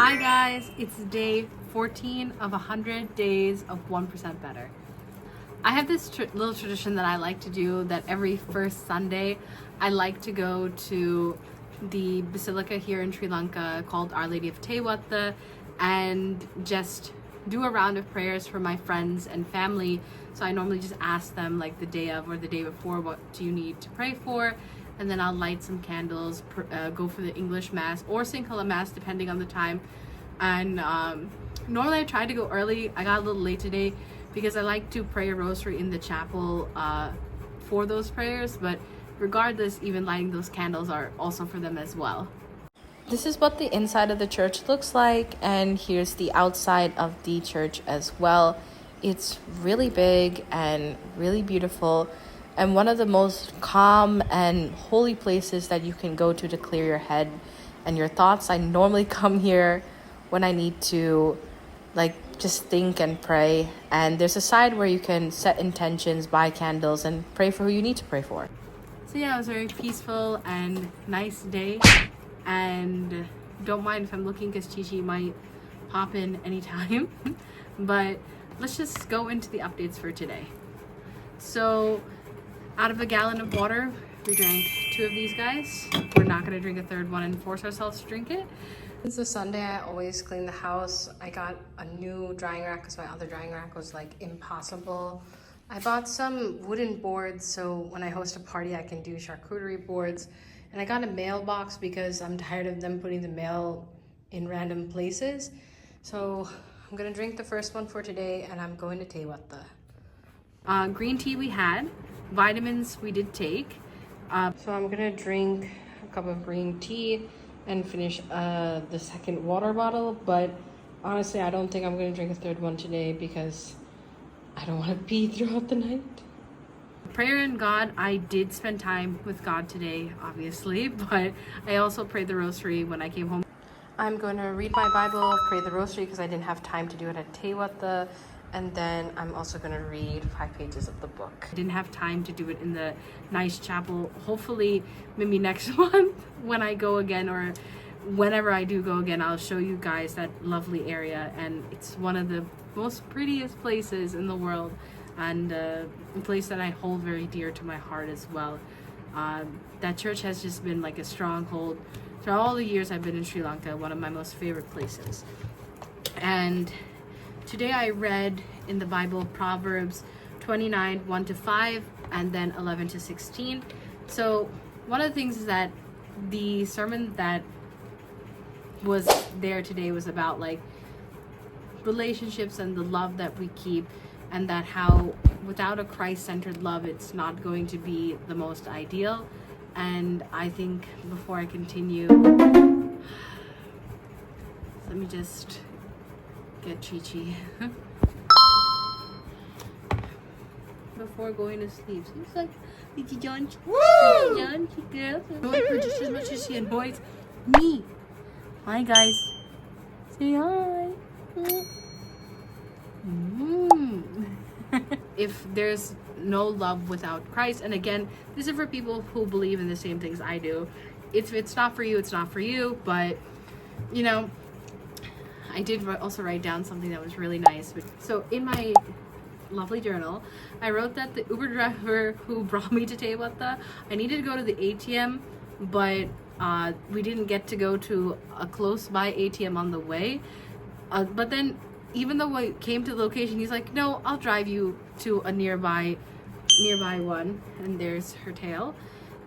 Hi guys, it's day 14 of 100 days of 1% better. I have this little tradition that I like to do, that every first Sunday I like to go to the basilica here in Sri Lanka called Our Lady of Tewata and just do a round of prayers for my friends and family. So I normally just ask them like the day of or the day before, what do you need to pray for? And then I'll light some candles, go for the English Mass or Sinhala Mass depending on the time. And normally I try to go early. I got a little late today because I like to pray a rosary in the chapel for those prayers, but regardless, even lighting those candles are also for them as well. This is what the inside of the church looks like, and here's the outside of the church as well. It's really big and really beautiful, and one of the most calm and holy places that you can go to clear your head and your thoughts. I normally come here when I need to just think and pray, and there's a side where you can set intentions, buy candles, and pray for who you need to pray for. So yeah, it was a very peaceful and nice day, and don't mind if I'm looking because Chi might pop in anytime. But let's just go into the updates for today. So out of a gallon of water, we drank 2 of these guys. We're not going to drink a third one and force ourselves to drink it. Since it's Sunday, I always clean the house. I got a new drying rack because my other drying rack was impossible. I bought some wooden boards so when I host a party I can do charcuterie boards. And I got a mailbox because I'm tired of them putting the mail in random places. So I'm gonna drink the first one for today, and I'm going to Tewata. Green tea we had, vitamins we did take. So I'm gonna drink a cup of green tea and finish the second water bottle, but honestly I don't think I'm gonna drink a third one today because I don't want to pee throughout the night. Prayer and God, I did spend time with God today, obviously, but I also prayed the rosary when I came home. I'm going to read my Bible, pray the rosary because I didn't have time to do it at Tewata, and then I'm also going to read 5 pages of the book. I didn't have time to do it in the nice chapel. Hopefully, maybe next month when I go again, or whenever I do go again, I'll show you guys that lovely area, and it's one of the most prettiest places in the world, and a place that I hold very dear to my heart as well. That church has just been like a stronghold throughout all the years I've been in Sri Lanka, one of my most favorite places. And today I read in the Bible Proverbs 29, 1-5, and then 11-16. So one of the things is that the sermon that was there today was about relationships and the love that we keep, and that how without a Christ-centered love it's not going to be the most ideal. And I think before I continue, let me just get Chi before going to sleep. So it's like Little John, girl, annoyed her just as much as she annoys me. Hi guys, say hi. If there's no love without Christ, and again, this is for people who believe in the same things I do. If it's not for you, it's not for you. But I did also write down something that was really nice. So in my lovely journal, I wrote that the Uber driver who brought me to Tewata, I needed to go to the ATM, but we didn't get to go to a close by ATM on the way. But then even though we came to the location, he's like, no, I'll drive you to a nearby one. And there's her tail.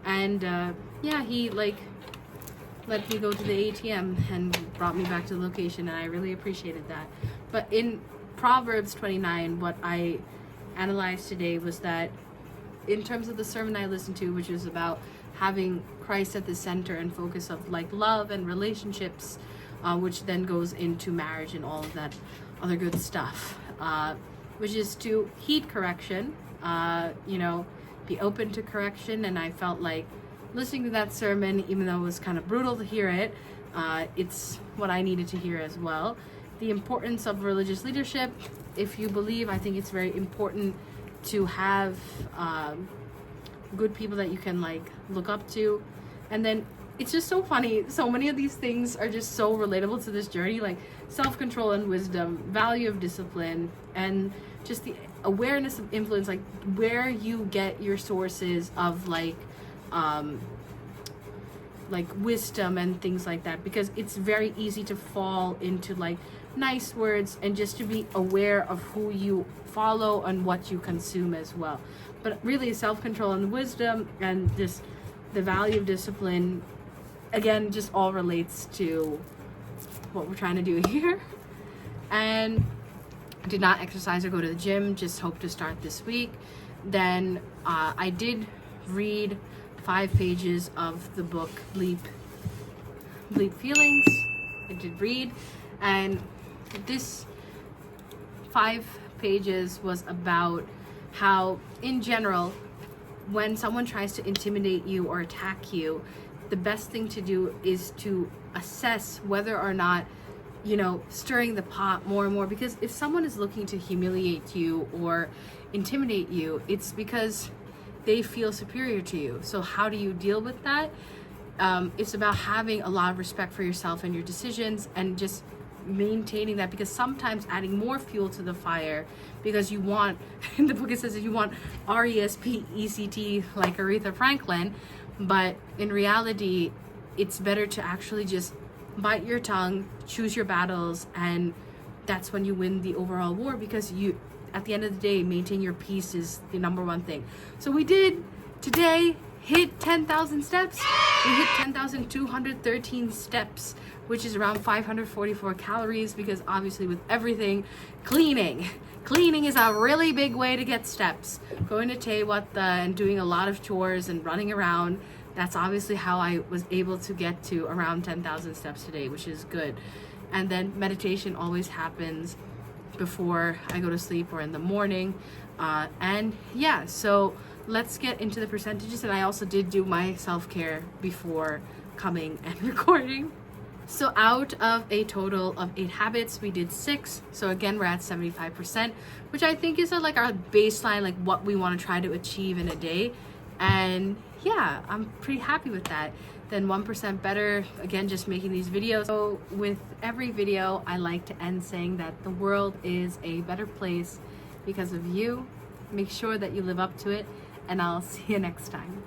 And yeah, he let me go to the ATM and brought me back to the location, and I really appreciated that. But in Proverbs 29, what I analyzed today was that in terms of the sermon I listened to, which is about having Christ at the center and focus of love and relationships, which then goes into marriage and all of that other good stuff, which is to heed correction, be open to correction. And I felt like listening to that sermon, even though it was kind of brutal to hear it, it's what I needed to hear as well. The importance of religious leadership. If you believe, I think it's very important to have good people that you can look up to. And then it's just so funny. So many of these things are just so relatable to this journey, like self-control and wisdom, value of discipline, and just the awareness of influence, like where you get your sources of like wisdom and things like that, because it's very easy to fall into like nice words, and just to be aware of who you follow and what you consume as well. But really, self-control and wisdom and just the value of discipline, again, just all relates to what we're trying to do here. And I did not exercise or go to the gym, just hope to start this week. Then I did read 5 pages of the book Bleep Feelings. I did read, and this 5 pages was about how, in general, when someone tries to intimidate you or attack you, the best thing to do is to assess whether or not, you know, stirring the pot more and more. Because if someone is looking to humiliate you or intimidate you, it's because they feel superior to you. So how do you deal with that? It's about having a lot of respect for yourself and your decisions, and just maintaining that, because sometimes adding more fuel to the fire, because you want, in the book it says that you want RESPECT like Aretha Franklin, but in reality it's better to actually just bite your tongue, choose your battles, and that's when you win the overall war, because you, at the end of the day, maintain your peace is the number one thing. So we did today hit 10,000 steps. We hit 10,213 steps, which is around 544 calories, because obviously with everything, cleaning is a really big way to get steps. Going to Tewata and doing a lot of chores and running around, that's obviously how I was able to get to around 10,000 steps today, which is good. And then meditation always happens before I go to sleep or in the morning. And yeah, so let's get into the percentages. And I also did do my self-care before coming and recording. So out of a total of 8 habits, we did 6. So again, we're at 75%, which I think is like our baseline, like what we want to try to achieve in a day. And yeah, I'm pretty happy with that. Then 1% better, again, just making these videos. So with every video, I like to end saying that the world is a better place because of you. Make sure that you live up to it, and I'll see you next time.